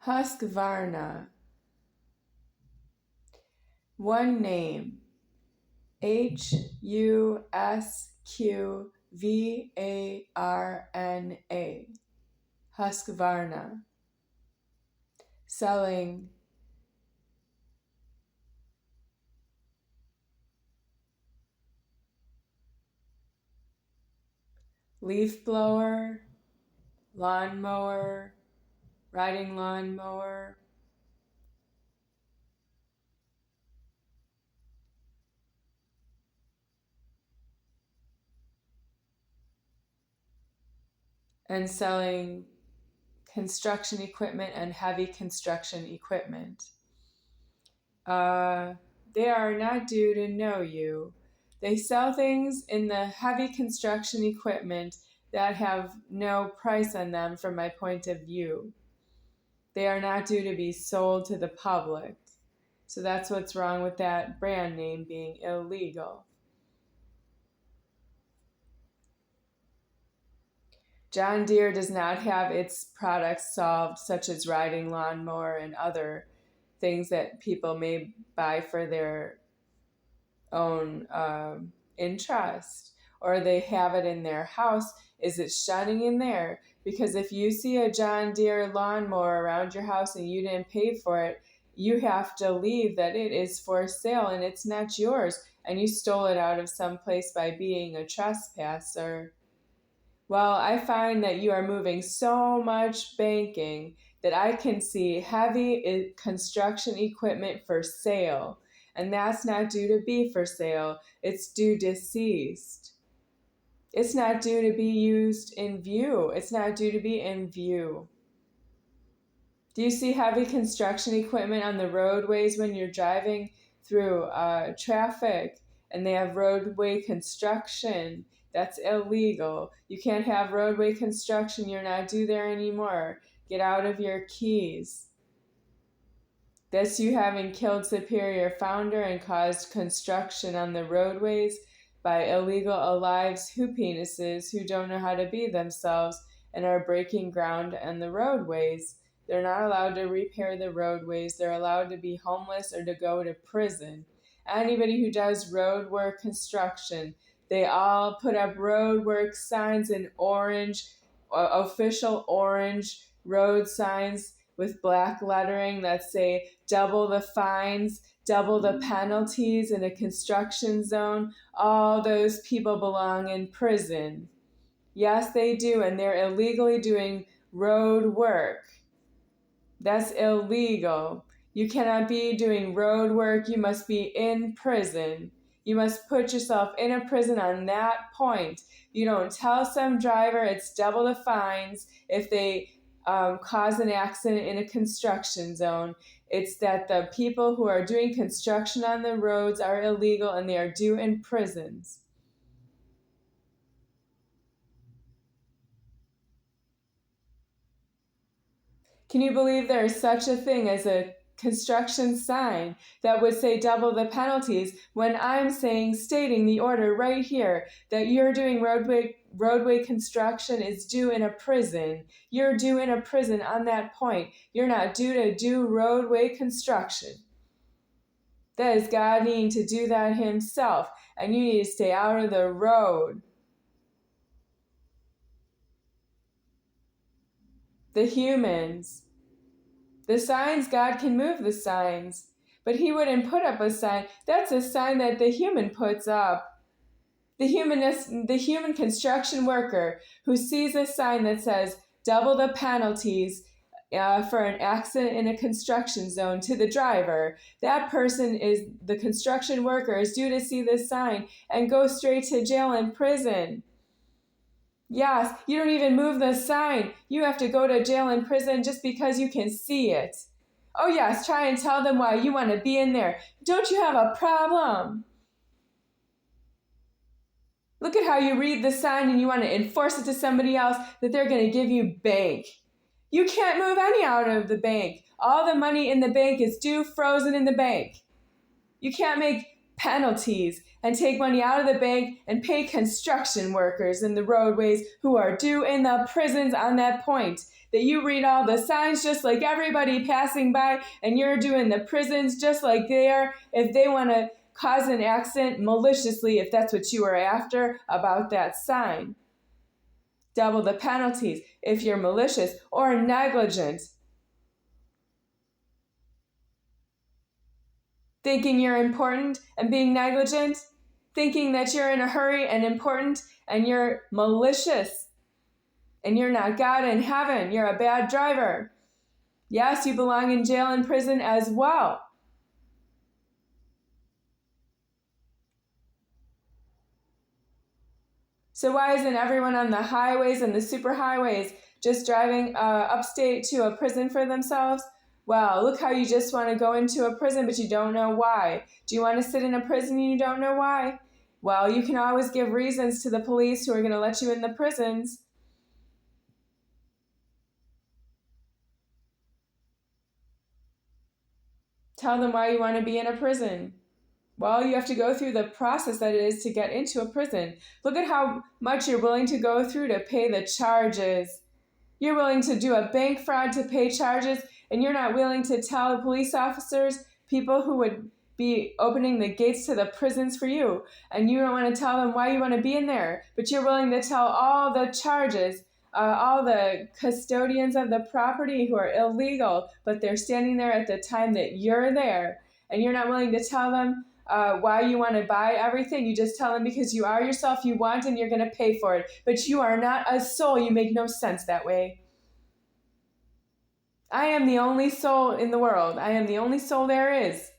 Husqvarna. One name. Husqvarna. Husqvarna. Selling leaf blower, lawnmower, riding lawnmower, and selling construction equipment and heavy construction equipment. They are not due to know you. They sell things in the heavy construction equipment that have no price on them from my point of view. They are not due to be sold to the public. So that's what's wrong with that brand name being illegal. John Deere does not have its products solved, such as riding lawnmower and other things that people may buy for their own interest, or they have it in their house. Is it shutting in there? Because if you see a John Deere lawnmower around your house and you didn't pay for it, you have to leave that it is for sale and it's not yours, and you stole it out of some place by being a trespasser. Well, I find that you are moving so much banking that I can see heavy construction equipment for sale. And that's not due to be for sale. It's due deceased. It's not due to be used in view. It's not due to be in view. Do you see heavy construction equipment on the roadways when you're driving through traffic and they have roadway construction? That's illegal. You can't have roadway construction. You're not due there anymore. Get out of your keys. That's you having killed Superior Founder and caused construction on the roadways by illegal alives Hopenises who don't know how to be themselves and are breaking ground on the roadways. They're not allowed to repair the roadways. They're allowed to be homeless or to go to prison. Anybody who does road work construction, they all put up road work signs in orange, official orange road signs with black lettering that say double the fines, double the penalties in a construction zone. All those people belong in prison. Yes, they do, and they're illegally doing road work. That's illegal. You cannot be doing road work. You must be in prison. You must put yourself in a prison on that point. You don't tell some driver it's double the fines if they cause an accident in a construction zone. It's that the people who are doing construction on the roads are illegal and they are due in prisons. Can you believe there is such a thing as a construction sign that would say double the penalties when I'm stating the order right here that you're doing roadway construction is due in a prison. You're due in a prison on that point. You're not due to do roadway construction. That is God needing to do that himself, and you need to stay out of the road. The humans. The signs, God can move the signs, but he wouldn't put up a sign. That's a sign that the human puts up. The human construction worker who sees a sign that says double the penalties for an accident in a construction zone to the driver, that person is, the construction worker is due to see this sign and go straight to jail and prison. Yes, you don't even move the sign. You have to go to jail and prison just because you can see it. Oh yes, try and tell them why you want to be in there. Don't you have a problem? Look at how you read the sign and you want to enforce it to somebody else that they're going to give you bank. You can't move any out of the bank. All the money in the bank is due frozen in the bank. You can't make penalties and take money out of the bank and pay construction workers in the roadways who are due in the prisons on that point. That you read all the signs just like everybody passing by, and you're doing the prisons just like they are if they want to cause an accident maliciously, if that's what you are after about that sign. Double the penalties if you're malicious or negligent. Thinking you're important and being negligent, thinking that you're in a hurry and important and you're malicious and you're not God in heaven, you're a bad driver. Yes, you belong in jail and prison as well. So why isn't everyone on the highways and the superhighways just driving upstate to a prison for themselves? Well, look how you just want to go into a prison, but you don't know why. Do you want to sit in a prison and you don't know why? Well, you can always give reasons to the police who are going to let you in the prisons. Tell them why you want to be in a prison. Well, you have to go through the process that it is to get into a prison. Look at how much you're willing to go through to pay the charges. You're willing to do a bank fraud to pay charges, and you're not willing to tell the police officers, people who would be opening the gates to the prisons for you, and you don't want to tell them why you want to be in there, but you're willing to tell all the charges, all the custodians of the property who are illegal, but they're standing there at the time that you're there, and you're not willing to tell them why you want to buy everything. You just tell them because you are yourself, you want, and you're going to pay for it. But you are not a soul. You make no sense that way. I am the only soul in the world. I am the only soul there is.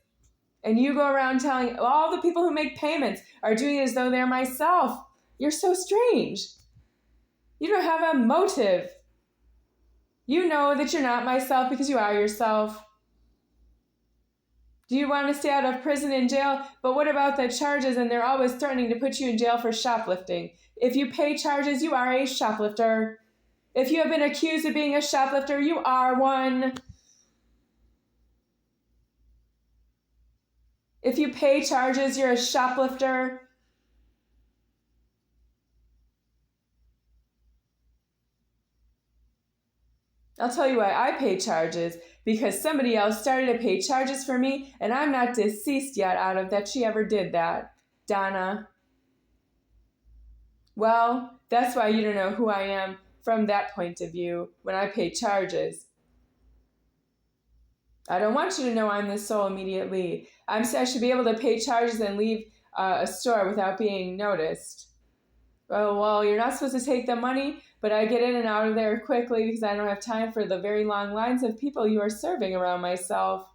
And you go around telling all the people who make payments are doing it as though they're myself. You're so strange. You don't have a motive. You know that you're not myself because you are yourself. Do you want to stay out of prison and jail? But what about the charges? And they're always threatening to put you in jail for shoplifting. If you pay charges, you are a shoplifter. If you have been accused of being a shoplifter, you are one. If you pay charges, you're a shoplifter. I'll tell you why I pay charges. Because somebody else started to pay charges for me, and I'm not deceased yet out of that she ever did that, Donna. Well, that's why you don't know who I am from that point of view when I pay charges. I don't want you to know I'm the soul immediately. I should be able to pay charges and leave a store without being noticed. Well, you're not supposed to take the money, but I get in and out of there quickly because I don't have time for the very long lines of people you are serving around myself.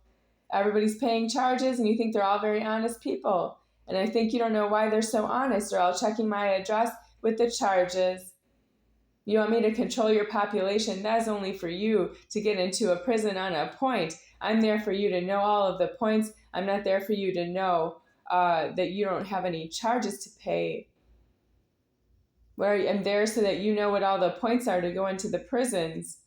Everybody's paying charges and you think they're all very honest people. And I think you don't know why they're so honest, or I'll checking my address with the charges. You want me to control your population? That's only for you to get into a prison on a point. I'm there for you to know all of the points. I'm not there for you to know that you don't have any charges to pay. Where I'm there so that you know what all the points are to go into the prisons.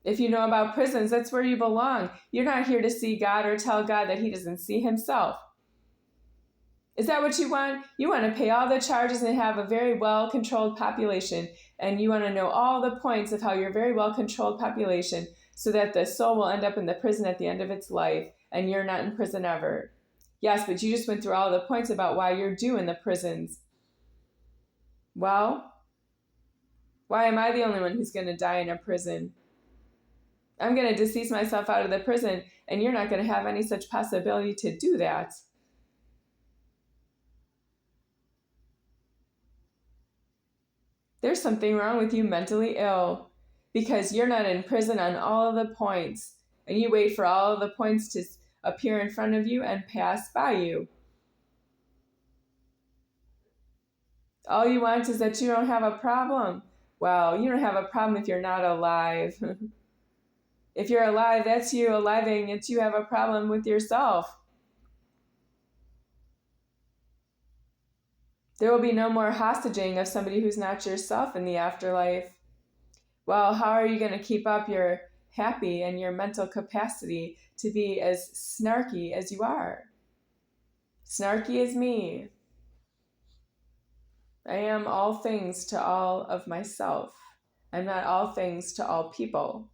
If you know about prisons, that's where you belong. You're not here to see God or tell God that he doesn't see himself. Is that what you want? You want to pay all the charges and have a very well-controlled population. And you want to know all the points of how you're a very well-controlled population so that the soul will end up in the prison at the end of its life and you're not in prison ever. Yes, but you just went through all the points about why you're due in the prisons. Well, why am I the only one who's going to die in a prison? I'm going to decease myself out of the prison, and you're not going to have any such possibility to do that. There's something wrong with you mentally ill because you're not in prison on all of the points, and you wait for all of the points to appear in front of you and pass by you. All you want is that you don't have a problem. Well, you don't have a problem if you're not alive. If you're alive, that's you aliving. It's you have a problem with yourself. There will be no more hostage-ing of somebody who's not yourself in the afterlife. Well, how are you going to keep up your happy and your mental capacity to be as snarky as you are? Snarky is me. I am all things to all of myself. I'm not all things to all people.